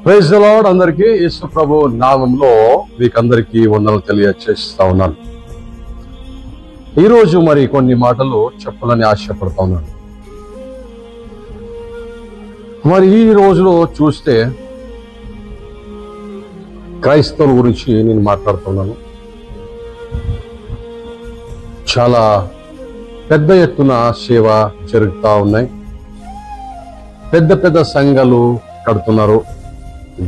Praise the lord. అందరికీ యేసు ప్రభు నామంలో మీకందరికీ వందనాలు తెలియజేస్తా ఉన్నాను. ఈరోజు మరి కొన్ని మాటలు చెప్పాలని ఆశపడతా ఉన్నాను. మరి ఈ రోజులో చూస్తే క్రైస్తవుల గురించి నేను మాట్లాడుతున్నాను. చాలా పెద్ద ఎత్తున సేవ జరుగుతూ ఉన్నాయి. పెద్ద పెద్ద సంఘాలు కడుతున్నారు.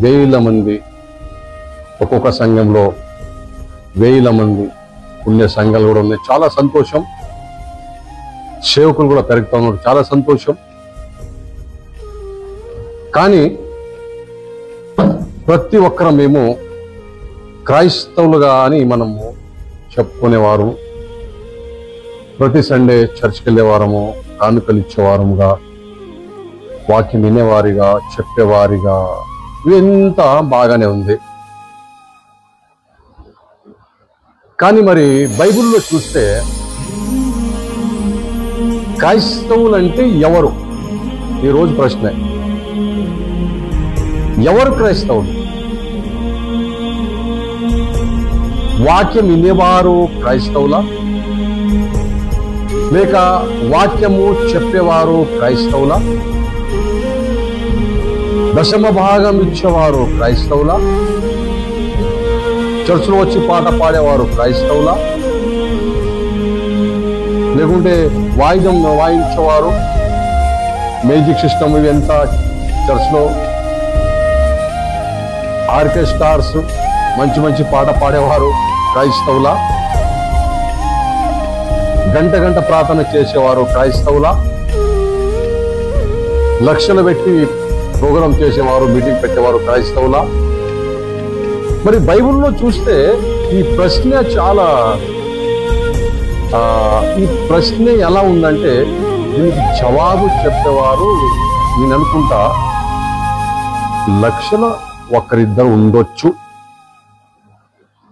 వేల మంది, ఒక్కొక్క సంఘంలో వేల మంది ఉండే సంఘాలు కూడా ఉన్నాయి. చాలా సంతోషం. సేవకులు కూడా పెరుగుతూ ఉన్నారు. చాలా సంతోషం. కానీ ప్రతి ఒక్కరు మేము క్రైస్తవులుగా అని మనము చెప్పుకునేవారు. ప్రతి సండే చర్చ్కి వెళ్ళేవారము, కానుకలు ఇచ్చేవారముగా, వాక్యం వినేవారిగా, చెప్పేవారిగా, ఎంత బాగానే ఉంది. కానీ మరి బైబిల్లో చూస్తే క్రైస్తవులు అంటే ఎవరు? ఈరోజు ప్రశ్న, ఎవరు క్రైస్తవులు? వాక్యం వినేవారు క్రైస్తవులా, లేక వాక్యము చెప్పేవారు క్రైస్తవులా, దశమ భాగం ఇచ్చేవారు క్రైస్తవులా, చర్చిలో వచ్చి పాట పాడేవారు క్రైస్తవులా, లేకుంటే వాయిద్యం వాయించేవారు, మ్యూజిక్ సిస్టమ్ ఇవి ఎంత చర్చ్లో, ఆర్కెస్ట్రాస్ మంచి మంచి పాట పాడేవారు క్రైస్తవులా, గంట గంట ప్రార్థన చేసేవారు క్రైస్తవులా, లక్షలు పెట్టి ప్రోగ్రాం చేసేవారు, మీటింగ్ పెట్టేవారు క్రైస్తవులా? మరి బైబిల్లో చూస్తే ఈ ప్రశ్న చాలా ఈ ప్రశ్న ఎలా ఉందంటే, దీనికి జవాబు చెప్పేవారు నేను అనుకుంటా లక్షల ఒకరిద్దరు ఉండొచ్చు.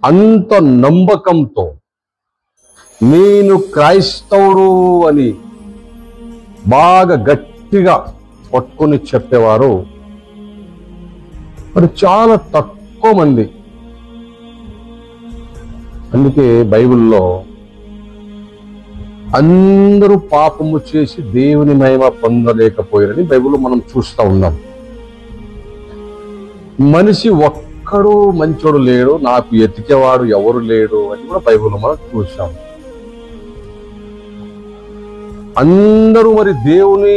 అంత నమ్మకంతో నేను క్రైస్తవుడు అని బాగా గట్టిగా పట్టుకొని చెప్పేవారు మరి చాలా తక్కువ మంది. అందుకే బైబిల్లో అందరూ పాపము చేసి దేవుని మహిమ పొందలేకపోయారని బైబిల్లో మనం చూస్తూ ఉన్నాం. మనిషి ఒక్కడు మంచోడు లేడు, నాకు ఎతికేవాడు ఎవరు లేడు అని కూడా బైబిల్లో మనం చూసాం. అందరూ మరి దేవుని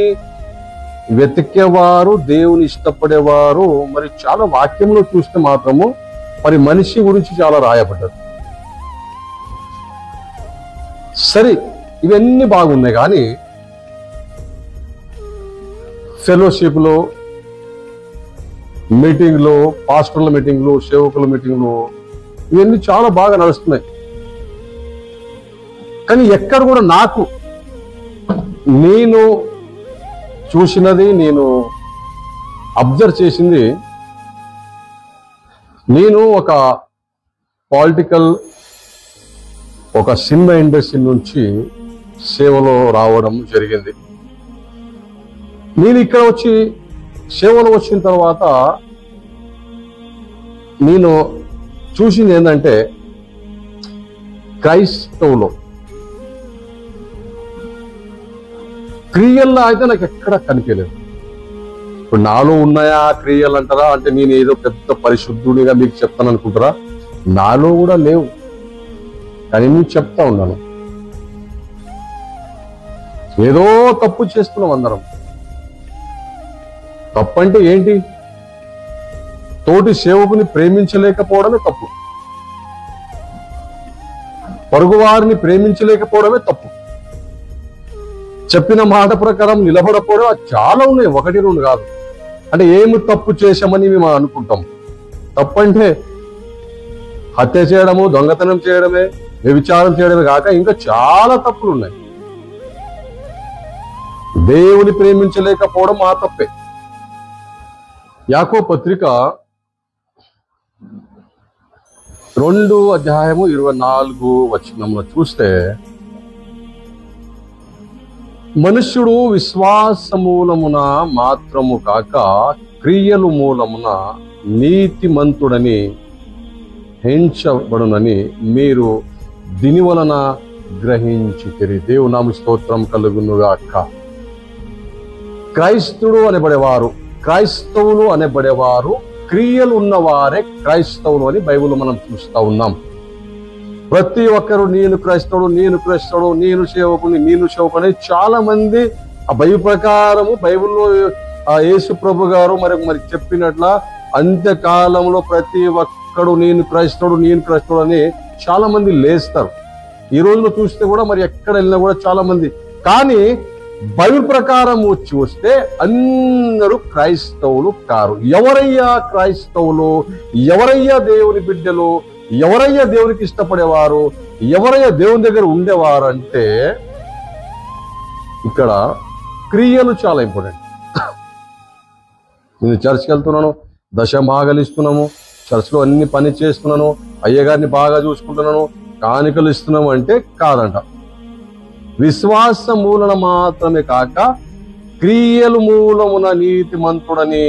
వెతికేవారు, దేవుని ఇష్టపడేవారు. మరి చాలా వాక్యంలో చూస్తే మాత్రము మరి మనిషి గురించి చాలా రాయబడ్డది. సరే, ఇవన్నీ బాగున్నాయి. కానీ ఫెలోషిప్లో, మీటింగ్లో, పాస్టర్ల మీటింగ్లు, సేవకుల మీటింగ్లు ఇవన్నీ చాలా బాగా నడుస్తున్నాయి. కానీ ఎక్కడ కూడా నేను చూసినది, నేను అబ్జర్వ్ చేసింది, నేను ఒక పొలిటికల్, ఒక సినిమా ఇండస్ట్రీ నుంచి సేవలో రావడం జరిగింది. నేను ఇక్కడ వచ్చి సేవలో వచ్చిన తర్వాత నేను చూసింది ఏంటంటే, క్రైస్తవులో క్రియల్లో అయితే నాకు ఎక్కడ కనిపించలేదు. ఇప్పుడు నాలో ఉన్నాయా క్రియలు అంటారా అంటే, నేను ఏదో పెద్ద పరిశుద్ధుడిగా మీకు చెప్తాను అనుకుంటారా? నాలో కూడా లేవు. కానీ నేను చెప్తా ఉన్నాను, ఏదో తప్పు చేస్తున్నాం అందరం. తప్పు అంటే ఏంటి? తోటి సేవకుని ప్రేమించలేకపోవడమే తప్పు, పొరుగువారిని ప్రేమించలేకపోవడమే తప్పు, చెప్పిన మాట ప్రకారం నిలబడకపోవడం చాలా ఉన్నాయి, ఒకటి రెండు కాదు. అంటే ఏమి తప్పు చేశామని మేము అనుకుంటాం. తప్పు అంటే హత్య చేయడము, దొంగతనం చేయడమే, వ్యభిచారం చేయడమే కాక ఇంకా చాలా తప్పులు ఉన్నాయి. దేవుని ప్రేమించలేకపోవడం ఆ తప్పే. యాకోబు పత్రిక 2:24 చూస్తే, మనుష్యుడు విశ్వాస మూలమున మాత్రము కాక క్రియలు మూలమున నీతిమంతుడని ఎంచబడునని మీరు దీని వలన గ్రహించితిరి. దేవుని నామ స్తోత్రం కలుగునుగాక. క్రైస్తవులు అనబడేవారు క్రియలు ఉన్నవారే క్రైస్తవులు అని బైబిల్ మనం చూస్తా ఉన్నాం. ప్రతి ఒక్కరు నేను క్రైస్తవుడు, నేను సేవకుని చాలా మంది ఆ బైబిల్ ప్రకారము బైబిల్లో యేసు ప్రభు గారు మరి చెప్పినట్ల అంత్యకాలంలో ప్రతి ఒక్కడు నేను క్రైస్తవుడు అని చాలా మంది లేస్తారు. ఈ రోజులో చూస్తే కూడా మరి ఎక్కడ వెళ్ళినా కూడా చాలా మంది, కానీ బైబిల్ ప్రకారం చూస్తే అందరూ క్రైస్తవులు కారు. ఎవరయ్యా క్రైస్తవులు? ఎవరయ్యా దేవుని బిడ్డలు? ఎవరయ్యా దేవునికి ఇష్టపడేవారు? ఎవరయ్యా దేవుని దగ్గర ఉండేవారు అంటే ఇక్కడ క్రియలు చాలా ఇంపార్టెంట్. నేను చర్చ్కి వెళ్తున్నాను, దశభాగాలు ఇస్తున్నాము, చర్చ్లో అన్ని పని చేస్తున్నాను, అయ్యగారిని బాగా చూసుకుంటున్నాను, కానుకలు ఇస్తున్నాము అంటే కాదంట. విశ్వాస మూలన మాత్రమే కాక క్రియలు మూలమున నీతిమంతుడని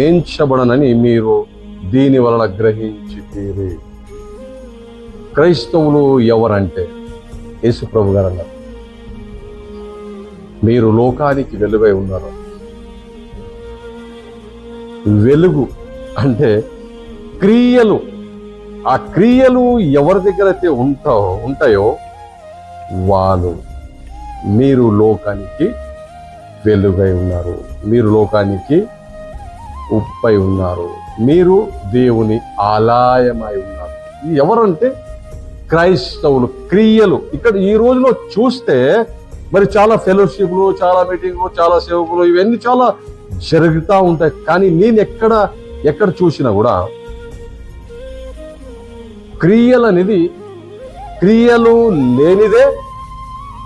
ఎంచబడనని మీరు దీని వలన గ్రహించితిరి. క్రైస్తవులు ఎవరంటే యేసు ప్రభు గారు అన్నారు, మీరు లోకానికి వెలుగై ఉన్నారు. వెలుగు అంటే క్రియలు. ఆ క్రియలు ఎవరి దగ్గర అయితే ఉంటాయో వాళ్ళు మీరు లోకానికి వెలుగై ఉన్నారు, మీరు లోకానికి ఉప్పై ఉన్నారు, మీరు దేవుని ఆలయమై ఉన్నారు. ఎవరంటే క్రైస్తవులు. క్రియలు ఇక్కడ ఈ రోజులో చూస్తే మరి చాలా ఫెలోషిప్లు, చాలా మీటింగ్లు, చాలా సేవకులు ఇవన్నీ చాలా జరుగుతూ ఉంటాయి. కానీ నేను ఎక్కడ చూసినా కూడా క్రియలు లేనిదే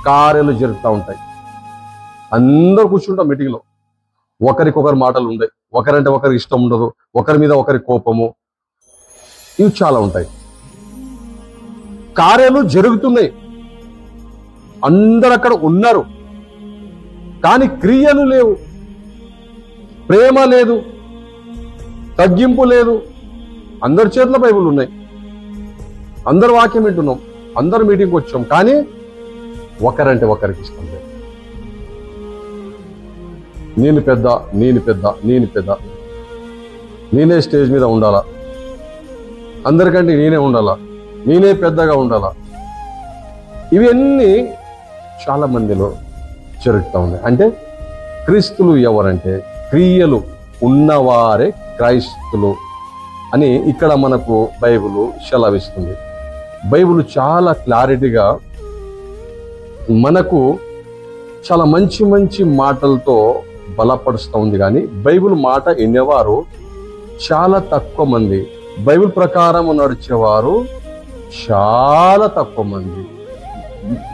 కార్యాలు జరుగుతూ ఉంటాయి. అందరూ కూర్చుంటాం మీటింగ్లో, ఒకరికొకరు మాటలు ఉండవు, ఒకరంటే ఒకరికి ఇష్టం ఉండదు, ఒకరి మీద ఒకరి కోపము, ఇవి చాలా ఉంటాయి. కార్యాలు జరుగుతున్నాయి, అందరు అక్కడ ఉన్నారు, కానీ క్రియలు లేవు, ప్రేమ లేదు, తగ్గింపు లేదు. అందరి చేతిలో బైబిల్ ఉన్నాయి, అందరు వాక్యం వింటున్నాం, అందరు మీటింగ్కి వచ్చాం, కానీ ఒకరంటే ఒకరికి ఇష్టం లేదు. నేను పెద్ద, నేనే స్టేజ్ మీద ఉండాలా, అందరికంటే నేనే ఉండాలా, నేనే పెద్దగా ఉండాలా, ఇవన్నీ చాలా మందిలో జరుగుతూ ఉన్నాయి. అంటే క్రీస్తులు ఎవరంటే క్రియలు ఉన్నవారే క్రైస్తులు అని ఇక్కడ మనకు బైబిల్ సెలవిస్తుంది. బైబిల్ చాలా క్లారిటీగా మనకు చాలా మంచి మాటలతో బలపరుస్తూ ఉంది. కానీ బైబిల్ మాట వినేవారు చాలా తక్కువ మంది, బైబిల్ ప్రకారం నడిచేవారు చాలా తక్కువ మంది.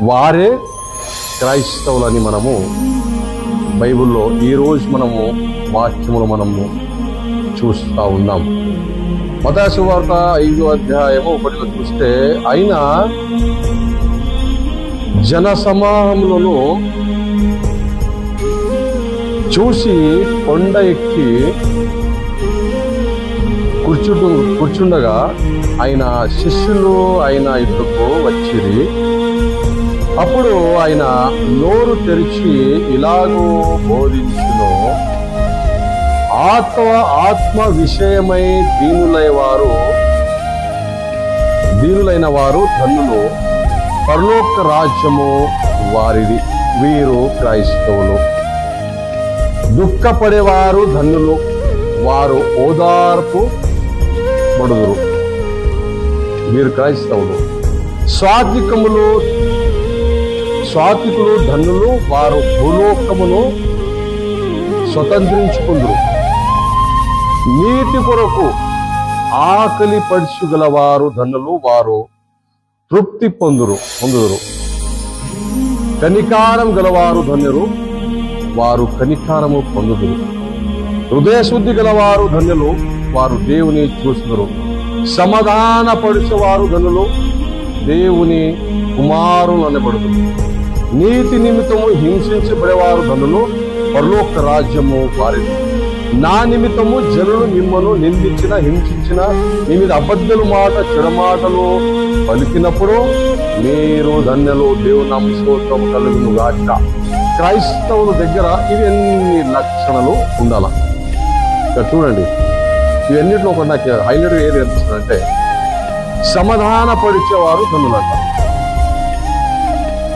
వారే క్రైస్తవులని మనము బైబిల్లో ఈరోజు మనము వాక్యములు మనము చూస్తూ ఉన్నాం. మత్తయి సువార్త 5వ అధ్యాయము 1లో చూస్తే, ఆయన జన సమూహములను చూసి కొండ ఎక్కి కూర్చుండగా ఆయన శిష్యులు ఆయన ఇద్దరుకు వచ్చిరి. అప్పుడు ఆయన నోరు తెరిచి ఇలాగూ బోధించును, ఆత్మ విషయమై దీనులైన వారు ధన్యులు, పరలోక రాజ్యము వారిది. వీరు క్రైస్తవులు. దుఃఖపడేవారు ధన్యులు, వారు ఓదార్పు పడుదురు. వీరు క్రైస్తవులు. సాత్వికులు ధన్యులు, వారు భూలోకమును స్వతంత్రించుకుందురు. నీతి కొరకు ఆకలి పడుచుగలవారు ధన్యులు, వారు తృప్తి పొందుదురు. కనికారం గలవారు ధన్యులు, వారు కనికారము పొందుదురు. హృదయశుద్ధి గలవారు ధన్యులు, వారు దేవుని చూస్తున్నారు. సమాధాన పడుచేవారు ధన్యులు, దేవుని కుమారులు అనబడుతున్నారు. నీతి నిమిత్తము హింసించబడేవారు ధన్యులు, పరలోక రాజ్యము వారిది. నా నిమిత్తము జనులు మిమ్మల్ని నిందించిన, హింసించిన, మీ మీద అబద్ధలు మాట, చెడమాటలు పలికినప్పుడు మీరు ధన్యులు, దేవుని నామ స్తోత్రం కలుగును గాక. క్రైస్తవుల దగ్గర ఇవి ఎన్ని లక్షణాలు ఉండాల. ఇక్కడ చూడండి, ఇవన్నిట్లో ఒక నాకు హైలైట్ ఏది అనిపిస్తుందంటే సమాధాన పరిచేవారు ధన్యులంట.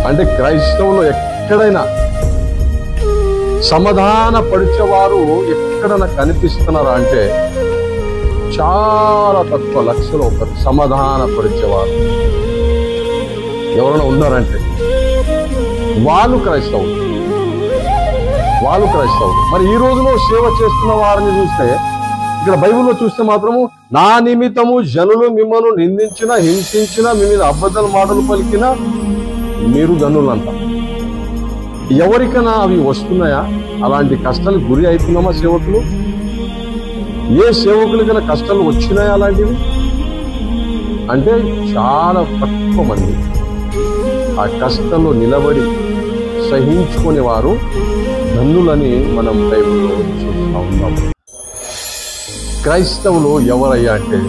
అంటే క్రైస్తవులు ఎక్కడైనా సమాధాన పరిచేవారు ఎక్కడైనా కనిపిస్తున్నారా అంటే చాలా తక్కువ, లక్షలో ఒకరు సమాధాన పరిచేవారు ఎవరైనా ఉన్నారంటే వాళ్ళు క్రైస్తవులు. మరి ఈ రోజులో సేవ చేస్తున్న వారిని చూస్తే, ఇక్కడ బైబిల్లో చూస్తే మాత్రము నా నిమిత్తము జనులు మిమ్మల్ని నిందించిన, హింసించిన, మీ మీద అబద్ధాల మాటలు పలికిన మీరు ధన్యులంట. ఎవరికైనా అవి వస్తున్నాయా? అలాంటి కష్టాలకు గురి అవుతున్నామా సేవకులు? ఏ సేవకులకైనా కష్టాలు వచ్చినాయా అలాంటివి? అంటే చాలా తక్కువ మంది ఆ కష్టంలో నిలబడి సహించుకునే వారు ధన్యులని మనం బైబిల్లో చూస్తూ ఉన్నాం. క్రైస్తవులు ఎవరయ్యా అంటే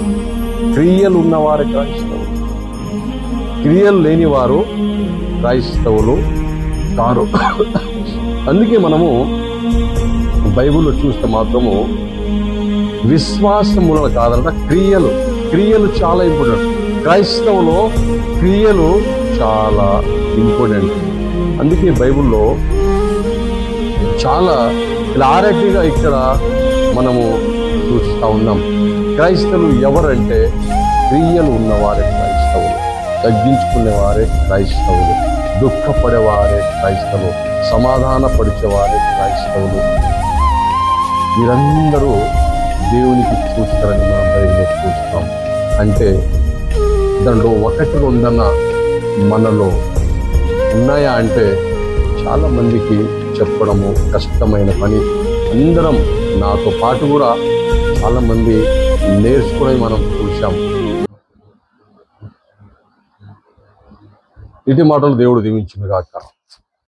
క్రియలు ఉన్నవారే క్రైస్తవులు, క్రియలు లేని వారు క్రైస్తవులు కారు. అందుకే మనము బైబిల్లో చూస్తే మాత్రము విశ్వాసముల కాదంట, క్రియలు చాలా ఇంపార్టెంట్. క్రైస్తవులో క్రియలు చాలా ఇంపార్టెంట్. అందుకే బైబిల్లో చాలా క్లారిటీగా ఇక్కడ మనము చూస్తూ ఉన్నాం. క్రైస్తవులు ఎవరంటే క్రియలు ఉన్నవారే క్రైస్తవులు, తగ్గించుకునేవారే క్రైస్తవులు, దుఃఖపడేవారే క్రైస్తవులు, సమాధాన పరిచేవారే క్రైస్తవులు. వీరందరూ దేవునికి చూస్తారని మనం బైబిల్లో చూస్తాం. అంటే దాంట్లో ఒకటి రెండన్న మనలో ఉన్నాయా అంటే చాలా మందికి చెప్పడము కష్టమైన పని. అందరం నాతో పాటు కూడా చాలా మంది నేర్చుకుని మనం చూసాం. ఇటు మాటలు దేవుడు దీవించును గాక.